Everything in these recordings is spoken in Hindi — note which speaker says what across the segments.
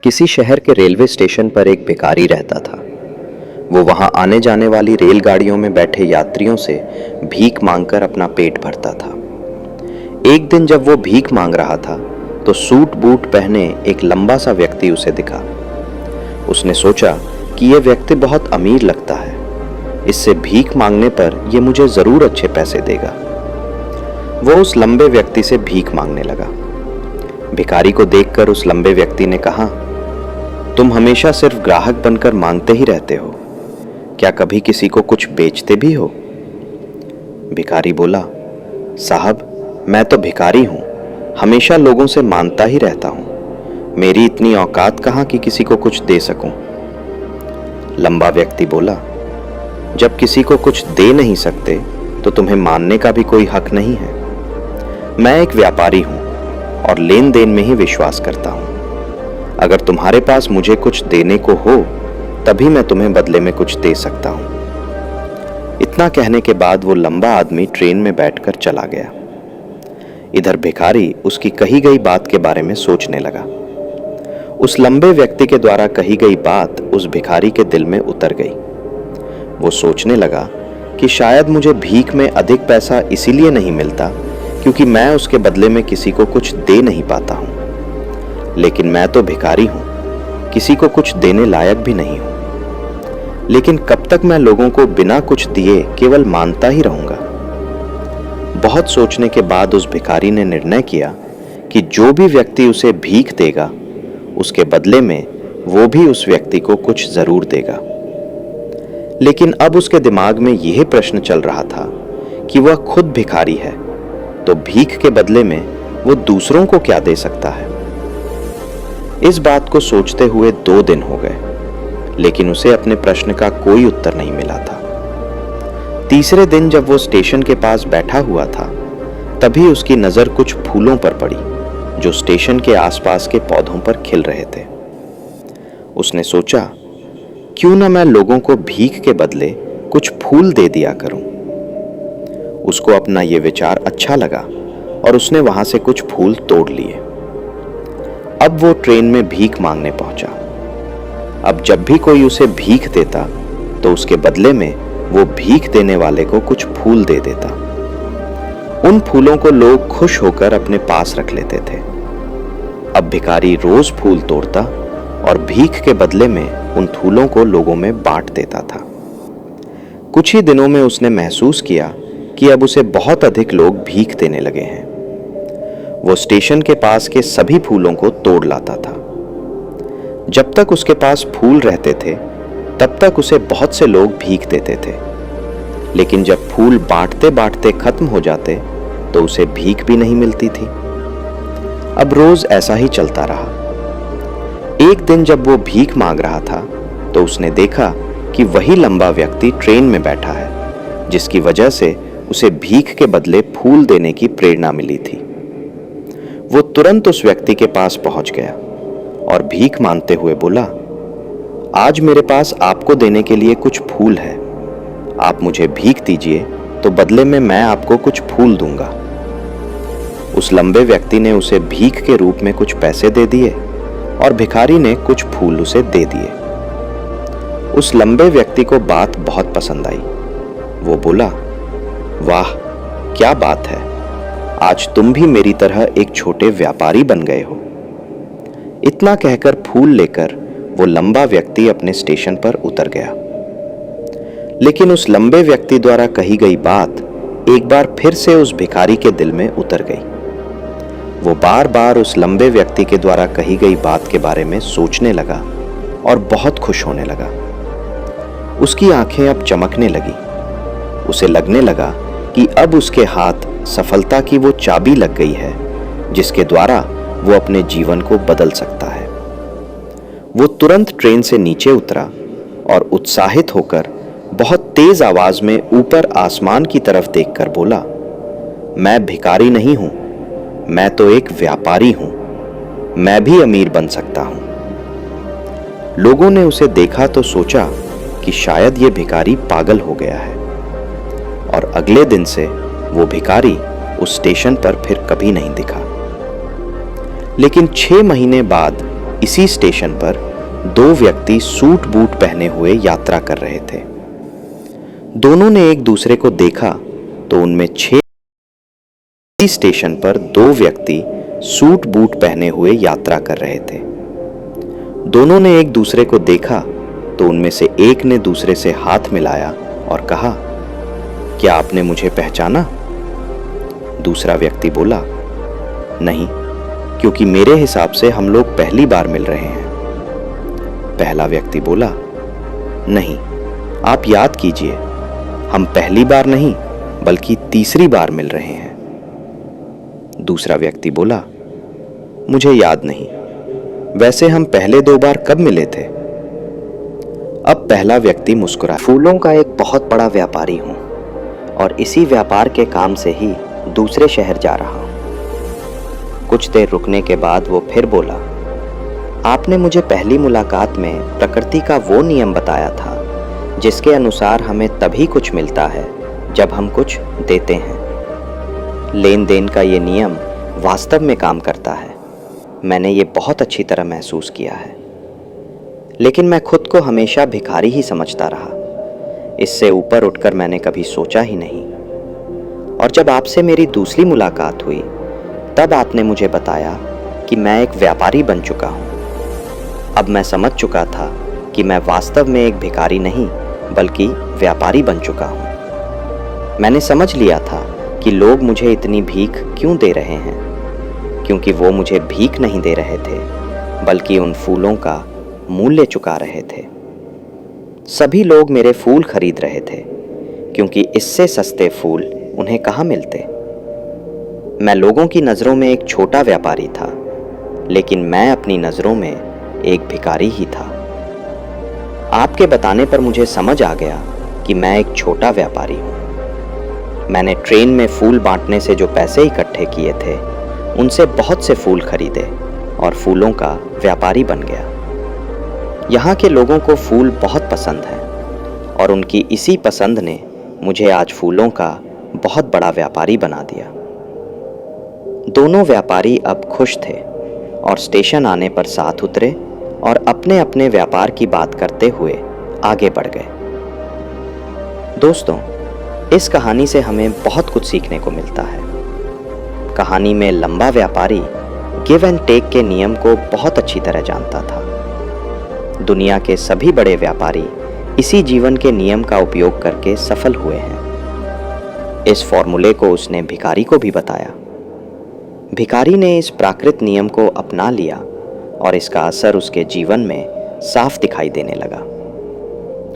Speaker 1: किसी शहर के रेलवे स्टेशन पर एक भिखारी रहता था। वो वहां आने जाने वाली रेलगाड़ियों में बैठे यात्रियों से भीख मांगकर अपना पेट भरता था। एक दिन जब वो भीख मांग रहा था तो सूट बूट पहने एक लंबा सा व्यक्ति उसे दिखा। उसने सोचा कि यह व्यक्ति बहुत अमीर लगता है, इससे भीख मांगने पर यह मुझे जरूर अच्छे पैसे देगा। वो उस लंबे व्यक्ति से भीख मांगने लगा। भिखारी को देखकर उस लंबे व्यक्ति ने कहा, तुम हमेशा सिर्फ ग्राहक बनकर मांगते ही रहते हो, क्या कभी किसी को कुछ बेचते भी हो? भिखारी बोला, साहब मैं तो भिखारी हूं, हमेशा लोगों से मांगता ही रहता हूं, मेरी इतनी औकात कहां कि किसी को कुछ दे सकूं। लंबा व्यक्ति बोला, जब किसी को कुछ दे नहीं सकते तो तुम्हें मानने का भी कोई हक नहीं है। मैं एक व्यापारी हूं और लेन देन में ही विश्वास करता हूं। अगर तुम्हारे पास मुझे कुछ देने को हो तभी मैं तुम्हें बदले में कुछ दे सकता हूं। इतना कहने के बाद वो लंबा आदमी ट्रेन में बैठकर चला गया। इधर भिखारी उसकी कही गई बात के बारे में सोचने लगा। उस लंबे व्यक्ति के द्वारा कही गई बात उस भिखारी के दिल में उतर गई। वो सोचने लगा कि शायद मुझे भीख में अधिक पैसा इसीलिए नहीं मिलता क्योंकि मैं उसके बदले में किसी को कुछ दे नहीं पाता हूं। लेकिन मैं तो भिखारी हूं, किसी को कुछ देने लायक भी नहीं हूं। लेकिन कब तक मैं लोगों को बिना कुछ दिए केवल मानता ही रहूंगा? बहुत सोचने के बाद उस भिखारी ने निर्णय किया कि जो भी व्यक्ति उसे भीख देगा उसके बदले में वो भी उस व्यक्ति को कुछ जरूर देगा। लेकिन अब उसके दिमाग में यह प्रश्न चल रहा था कि वह खुद भिखारी है तो भीख के बदले में वो दूसरों को क्या दे सकता है। इस बात को सोचते हुए 2 दिन हो गए, लेकिन उसे अपने प्रश्न का कोई उत्तर नहीं मिला था। तीसरे दिन जब वो स्टेशन के पास बैठा हुआ था तभी उसकी नजर कुछ फूलों पर पड़ी जो स्टेशन के आसपास के पौधों पर खिल रहे थे। उसने सोचा, क्यों ना मैं लोगों को भीख के बदले कुछ फूल दे दिया करूं। उसको अपना यह विचार अच्छा लगा और उसने वहां से कुछ फूल तोड़ लिए। अब वो ट्रेन में भीख मांगने पहुंचा। अब जब भी कोई उसे भीख देता तो उसके बदले में वो भीख देने वाले को कुछ फूल दे देता। उन फूलों को लोग खुश होकर अपने पास रख लेते थे। अब भिखारी रोज फूल तोड़ता और भीख के बदले में उन फूलों को लोगों में बांट देता था। कुछ ही दिनों में उसने महसूस किया कि अब उसे बहुत अधिक लोग भीख देने लगे हैं। वो स्टेशन के पास के सभी फूलों को तोड़ लाता था। जब तक उसके पास फूल रहते थे तब तक उसे बहुत से लोग भीख देते थे, लेकिन जब फूल बांटते बांटते खत्म हो जाते तो उसे भीख भी नहीं मिलती थी। अब रोज ऐसा ही चलता रहा। एक दिन जब वो भीख मांग रहा था तो उसने देखा कि वही लंबा व्यक्ति ट्रेन में बैठा है, जिसकी वजह से उसे भीख के बदले फूल देने की प्रेरणा मिली थी। वो तुरंत उस व्यक्ति के पास पहुंच गया और भीख मांगते हुए बोला, आज मेरे पास आपको देने के लिए कुछ फूल है, आप मुझे भीख दीजिए तो बदले में मैं आपको कुछ फूल दूंगा। उस लंबे व्यक्ति ने उसे भीख के रूप में कुछ पैसे दे दिए और भिखारी ने कुछ फूल उसे दे दिए। उस लंबे व्यक्ति को बात बहुत पसंद आई। वो बोला, वाह क्या बात है, आज तुम भी मेरी तरह एक छोटे व्यापारी बन गए हो। इतना कहकर फूल लेकर वो लंबा व्यक्ति अपने स्टेशन पर उतर गया। लेकिन उस लंबे व्यक्ति द्वारा कही गई बात एक बार फिर से उस भिखारी के दिल में उतर गई। वो बार बार उस लंबे व्यक्ति के द्वारा कही गई बात के बारे में सोचने लगा और बहुत खुश होने लगा। उसकी आंखें अब चमकने लगी। उसे लगने लगा कि अब उसके हाथ सफलता की वो चाबी लग गई है जिसके द्वारा वो अपने जीवन को बदल सकता है। वो तुरंत ट्रेन से नीचे उतरा और उत्साहित होकर बहुत तेज आवाज में ऊपर आसमान की तरफ देखकर बोला, मैं भिखारी नहीं हूं, मैं तो एक व्यापारी हूं, मैं भी अमीर बन सकता हूं। लोगों ने उसे देखा तो सोचा कि शायद ये भिखारी पागल हो गया है और अगले दिन से वो भिखारी उस स्टेशन पर फिर कभी नहीं दिखा। लेकिन 6 महीने बाद इसी स्टेशन पर दो व्यक्ति सूट बूट पहने हुए यात्रा कर रहे थे। दोनों ने एक दूसरे को देखा तो उनमें इसी स्टेशन पर दो व्यक्ति सूट बूट पहने हुए यात्रा कर रहे थे। दोनों ने एक दूसरे को देखा तो उनमें से एक ने दूसरे से हाथ मिलाया और कहा, क्या आपने मुझे पहचाना? दूसरा व्यक्ति बोला, नहीं, क्योंकि मेरे हिसाब से हम लोग पहली बार मिल रहे हैं। पहला व्यक्ति बोला, नहीं, आप याद कीजिए, हम पहली बार नहीं बल्कि तीसरी बार मिल रहे हैं। दूसरा व्यक्ति बोला, मुझे याद नहीं, वैसे हम पहले 2 बार कब मिले थे? अब पहला व्यक्ति मुस्कुराया,
Speaker 2: फूलों का एक बहुत बड़ा व्यापारी हूं और इसी व्यापार के काम से ही दूसरे शहर जा रहा हूं। कुछ देर रुकने के बाद वो फिर बोला, आपने मुझे पहली मुलाकात में प्रकृति का वो नियम बताया था जिसके अनुसार हमें तभी कुछ मिलता है जब हम कुछ देते हैं। लेन देन का ये नियम वास्तव में काम करता है। मैंने ये बहुत अच्छी तरह महसूस किया है, लेकिन मैं खुद को हमेशा भिखारी ही समझता रहा। इससे ऊपर उठकर मैंने कभी सोचा ही नहीं। और जब आपसे मेरी दूसरी मुलाकात हुई तब आपने मुझे बताया कि मैं एक व्यापारी बन चुका हूँ। अब मैं समझ चुका था कि मैं वास्तव में एक भिखारी नहीं बल्कि व्यापारी बन चुका हूँ। मैंने समझ लिया था कि लोग मुझे इतनी भीख क्यों दे रहे हैं, क्योंकि वो मुझे भीख नहीं दे रहे थे बल्कि उन फूलों का मूल्य चुका रहे थे। सभी लोग मेरे फूल खरीद रहे थे क्योंकि इससे सस्ते फूल उन्हें कहाँ मिलते। मैं लोगों की नज़रों में एक छोटा व्यापारी था, लेकिन मैं अपनी नज़रों में एक भिखारी ही था। आपके बताने पर मुझे समझ आ गया कि मैं एक छोटा व्यापारी हूँ। मैंने ट्रेन में फूल बांटने से जो पैसे इकट्ठे किए थे उनसे बहुत से फूल खरीदे और फूलों का व्यापारी बन गया। यहाँ के लोगों को फूल बहुत पसंद है और उनकी इसी पसंद ने मुझे आज फूलों का बहुत बड़ा व्यापारी बना दिया। दोनों व्यापारी अब खुश थे और स्टेशन आने पर साथ उतरे और अपने अपने व्यापार की बात करते हुए आगे बढ़ गए। दोस्तों, इस कहानी से हमें बहुत कुछ सीखने को मिलता है। कहानी में लंबा व्यापारी गिव एंड टेक के नियम को बहुत अच्छी तरह जानता था। दुनिया के सभी बड़े व्यापारी इसी जीवन के नियम का उपयोग करके सफल हुए हैं। इस फॉर्मूले को उसने भिखारी को भी बताया। भिखारी ने इस प्राकृत नियम को अपना लिया और इसका असर उसके जीवन में साफ दिखाई देने लगा।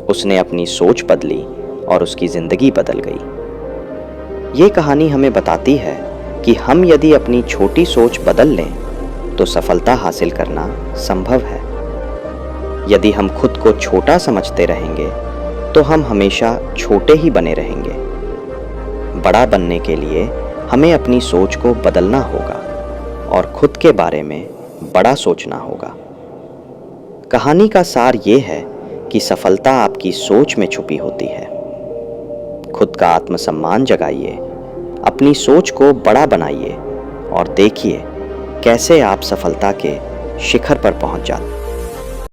Speaker 2: उसने अपनी सोच बदली और उसकी जिंदगी बदल गई। ये कहानी हमें बताती है कि हम यदि अपनी छोटी सोच बदल लें तो सफलता हासिल करना संभव है। यदि हम खुद को छोटा समझते रहेंगे तो हम हमेशा छोटे ही बने रहेंगे। बड़ा बनने के लिए हमें अपनी सोच को बदलना होगा और खुद के बारे में बड़ा सोचना होगा। कहानी का सार ये है कि सफलता आपकी सोच में छुपी होती है। खुद का आत्मसम्मान जगाइए, अपनी सोच को बड़ा बनाइए और देखिए कैसे आप सफलता के शिखर पर पहुंच जाते हैं।